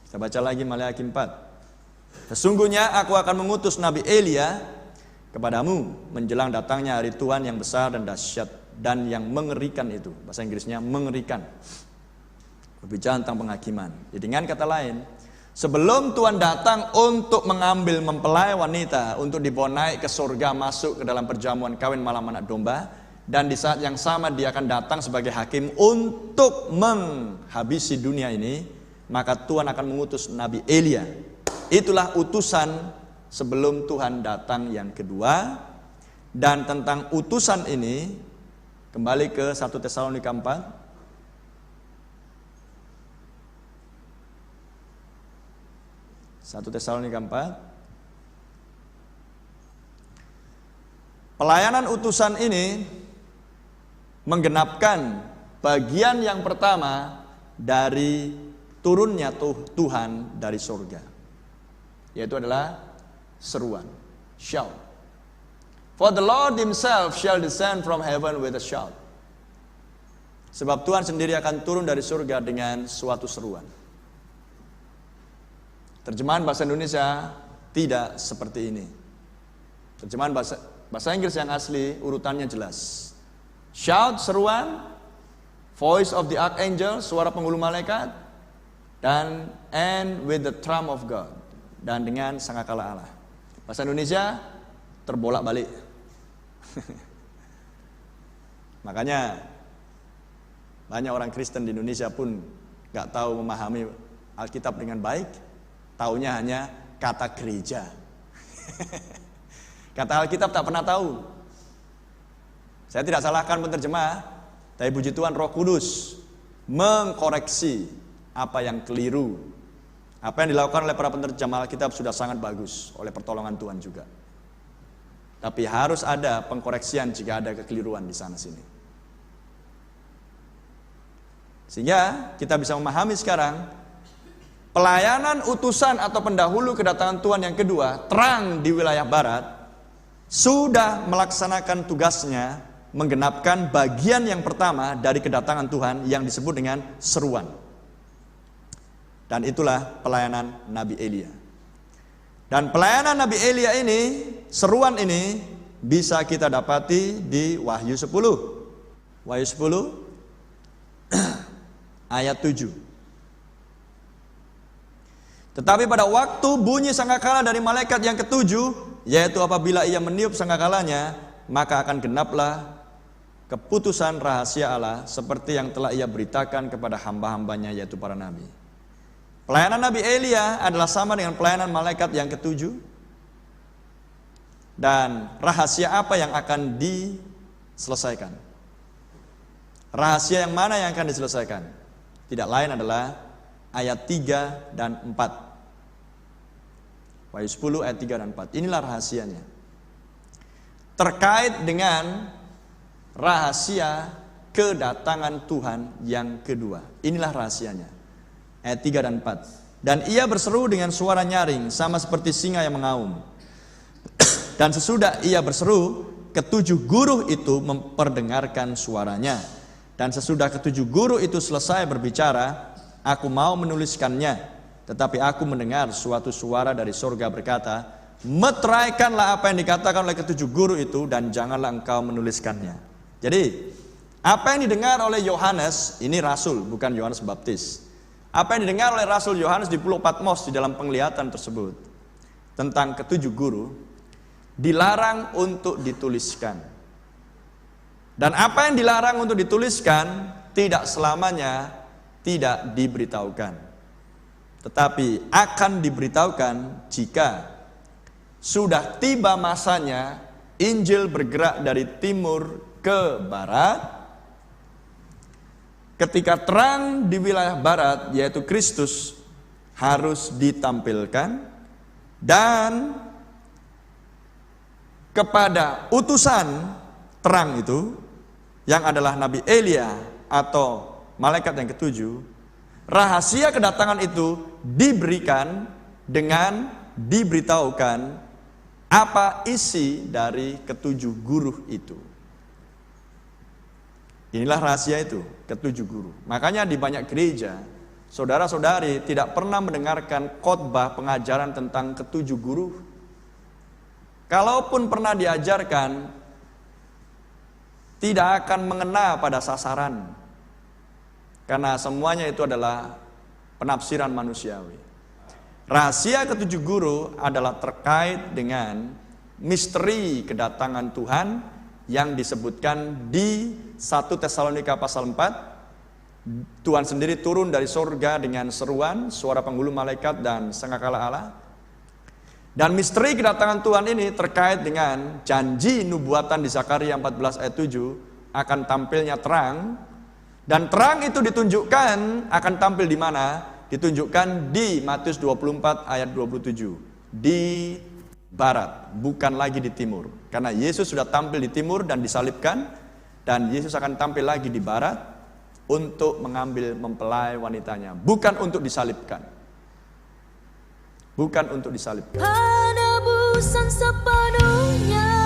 Kita baca lagi Maleakhi 4. Sesungguhnya aku akan mengutus Nabi Elia kepadamu menjelang datangnya hari Tuhan yang besar dan dahsyat dan yang mengerikan itu. Bahasa Inggrisnya mengerikan. Berbicara tentang penghakiman. Jadi dengan kata lain, sebelum Tuhan datang untuk mengambil mempelai wanita untuk dibawa naik ke surga, masuk ke dalam perjamuan kawin malam anak domba, dan di saat yang sama dia akan datang sebagai hakim untuk menghabisi dunia ini, maka Tuhan akan mengutus Nabi Elia. Itulah utusan sebelum Tuhan datang yang kedua. Dan tentang utusan ini, kembali ke 1 Tesalonika 4. 1 Tesalonika 4. Pelayanan utusan ini menggenapkan bagian yang pertama dari turunnya Tuhan dari surga, yaitu adalah seruan, shout. For the Lord himself shall descend from heaven with a shout. Sebab Tuhan sendiri akan turun dari surga dengan suatu seruan. Terjemahan bahasa Indonesia tidak seperti ini. Terjemahan bahasa Inggris yang asli urutannya jelas. Shout, seruan, voice of the archangel, suara penghulu malaikat, dan and with the trump of God, dan dengan sangkakala Allah. Bahasa Indonesia terbolak-balik. Makanya banyak orang Kristen di Indonesia pun gak tahu memahami Alkitab dengan baik. Taunya hanya kata gereja. Kata Alkitab tak pernah tahu. Saya tidak salahkan penerjemah, tapi puji Tuhan Roh Kudus mengkoreksi apa yang keliru. Apa yang dilakukan oleh para penerjemah Alkitab sudah sangat bagus, oleh pertolongan Tuhan juga. Tapi harus ada pengkoreksian jika ada kekeliruan di sana sini. Sehingga kita bisa memahami sekarang pelayanan utusan atau pendahulu kedatangan Tuhan yang kedua, terang di wilayah barat, sudah melaksanakan tugasnya menggenapkan bagian yang pertama dari kedatangan Tuhan yang disebut dengan seruan. Dan itulah pelayanan Nabi Elia. Dan pelayanan Nabi Elia ini, seruan ini bisa kita dapati di Wahyu 10. Wahyu 10 ayat 7. Tetapi pada waktu bunyi sangkakala dari malaikat yang ketujuh, yaitu apabila ia meniup sangkakalanya, maka akan genaplah keputusan rahasia Allah seperti yang telah ia beritakan kepada hamba-hambanya, yaitu para nabi. Pelayanan Nabi Elia adalah sama dengan pelayanan malaikat yang ketujuh. Dan rahasia apa yang akan diselesaikan? Rahasia yang mana yang akan diselesaikan? Tidak lain adalah ayat 3 dan 4. Wahyu 10 ayat 3 dan 4. Inilah rahasianya. Terkait dengan rahasia kedatangan Tuhan yang kedua. Inilah rahasianya. Ayat 3 dan 4. Dan ia berseru dengan suara nyaring, sama seperti singa yang mengaum. Dan sesudah ia berseru, ketujuh guru itu memperdengarkan suaranya. Dan sesudah ketujuh guru itu selesai berbicara, aku mau menuliskannya. Tetapi aku mendengar suatu suara dari surga berkata, meteraikanlah apa yang dikatakan oleh ketujuh guru itu, dan janganlah engkau menuliskannya. Jadi, apa yang didengar oleh Yohanes, ini rasul, bukan Yohanes Baptis. Apa yang didengar oleh Rasul Yohanes di Pulau Patmos di dalam penglihatan tersebut, tentang ketujuh guru, dilarang untuk dituliskan. Dan apa yang dilarang untuk dituliskan, tidak selamanya tidak diberitahukan. Tetapi akan diberitahukan jika sudah tiba masanya Injil bergerak dari timur ke barat. Ketika terang di wilayah barat, yaitu Kristus, harus ditampilkan. Dan kepada utusan terang itu, yang adalah Nabi Elia atau malaikat yang ketujuh, rahasia kedatangan itu diberikan dengan diberitahukan apa isi dari ketujuh guru itu. Inilah rahasia itu, ketujuh guru. Makanya di banyak gereja Saudara-saudari tidak pernah mendengarkan khotbah pengajaran tentang ketujuh guru. Kalaupun pernah diajarkan, tidak akan mengena pada sasaran. Karena semuanya itu adalah penafsiran manusiawi. Rahasia ketujuh guru adalah terkait dengan misteri kedatangan Tuhan yang disebutkan di 1 Tesalonika pasal 4. Tuhan sendiri turun dari sorga dengan seruan, suara penghulu malaikat dan sangkakala Allah. Dan misteri kedatangan Tuhan ini terkait dengan janji nubuatan di Zakaria 14 ayat 7 akan tampilnya terang. Dan terang itu ditunjukkan akan tampil di mana? Ditunjukkan di Matius 24 ayat 27. Di barat, bukan lagi di timur. Karena Yesus sudah tampil di timur dan disalibkan. Dan Yesus akan tampil lagi di barat untuk mengambil mempelai wanitanya, bukan untuk disalibkan. Bukan untuk disalibkan. Penebusan sepenuhnya